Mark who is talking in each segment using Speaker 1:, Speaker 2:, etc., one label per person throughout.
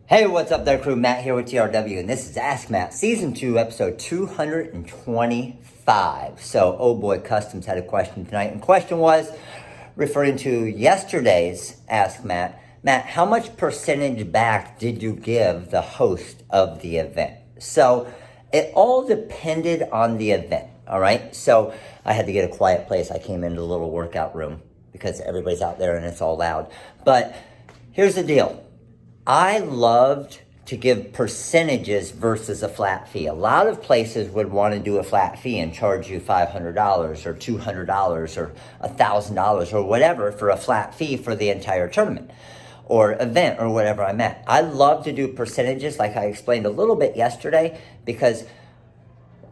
Speaker 1: Hey, what's up there, crew? Matt here with TRW, and this is Ask Matt, Season 2, Episode 225. So, oh boy, Customs had a question tonight, and the question was referring to yesterday's Ask Matt. Matt, how much percentage back did you give the host of the event? So, it all depended on the event, all right? So, I had to get a quiet place. I came into the little workout room because everybody's out there and it's all loud. But here's the deal. I loved to give percentages versus a flat fee. A lot of places would want to do a flat fee and charge you $500 or $200 or $1,000 or whatever for a flat fee for the entire tournament or event or whatever I'm at. I love to do percentages like I explained a little bit yesterday, because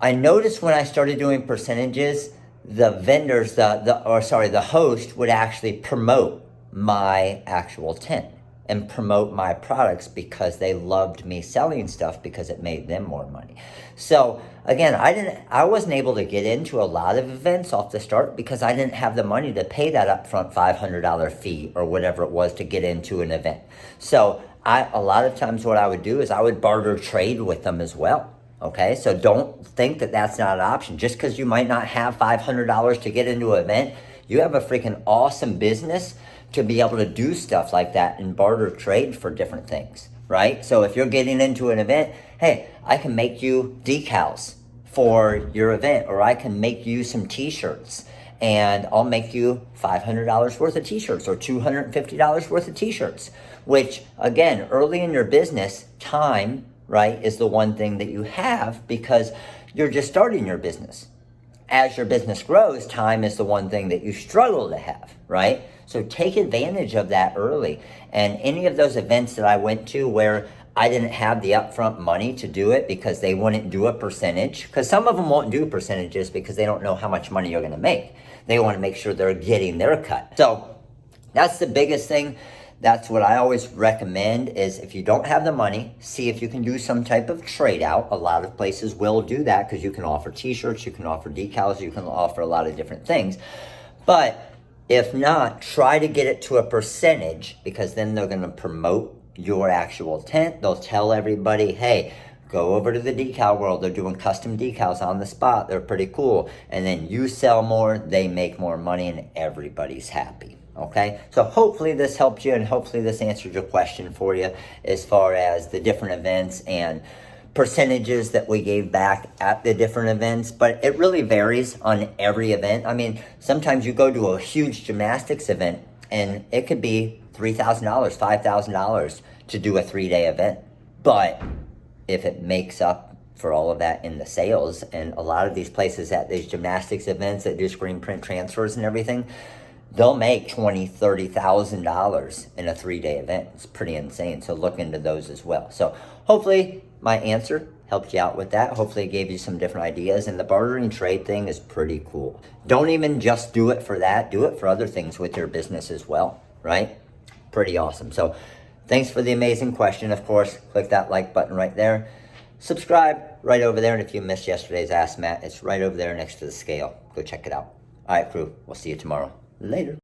Speaker 1: I noticed when I started doing percentages, the vendors, the host would actually promote my actual tent and promote my products because they loved me selling stuff because it made them more money. So again, I wasn't able to get into a lot of events off the start because I didn't have the money to pay that upfront $500 fee or whatever it was to get into an event. So a lot of times what I would do is I would barter trade with them as well. Okay, so don't think that that's not an option. Just because you might not have $500 to get into an event, you have a freaking awesome business to be able to do stuff like that and barter trade for different things, right? So if you're getting into an event, hey, I can make you decals for your event, or I can make you some t-shirts and I'll make you $500 worth of t-shirts or $250 worth of t-shirts, which again, early in your business, time, right, is the one thing that you have because you're just starting your business. As your business grows, time is the one thing that you struggle to have, right? So take advantage of that early. And any of those events that I went to where I didn't have the upfront money to do it because they wouldn't do a percentage, because some of them won't do percentages because they don't know how much money you're going to make. They want to make sure they're getting their cut. So that's the biggest thing. That's what I always recommend is if you don't have the money, see if you can do some type of trade out. A lot of places will do that because you can offer t-shirts, you can offer decals, you can offer a lot of different things. But if not, try to get it to a percentage, because then they're going to promote your actual tent. They'll tell everybody, hey, go over to the decal world. They're doing custom decals on the spot. They're pretty cool. And then you sell more, they make more money, and everybody's happy. Okay, so hopefully this helped you, and hopefully this answered your question for you as far as the different events and percentages that we gave back at the different events. But it really varies on every event. I mean, sometimes you go to a huge gymnastics event and it could be $3,000, $5,000 to do a 3-day event. But if it makes up for all of that in the sales, and a lot of these places at these gymnastics events that do screen print transfers and everything, they'll make $20,000, $30,000 in a 3-day event. It's pretty insane. So look into those as well. So hopefully my answer helped you out with that. Hopefully it gave you some different ideas. And the bartering trade thing is pretty cool. Don't even just do it for that. Do it for other things with your business as well, right? Pretty awesome. So thanks for the amazing question. Of course, click that like button right there. Subscribe right over there. And if you missed yesterday's Ask Matt, it's right over there next to the scale. Go check it out. All right, crew. We'll see you tomorrow. Later.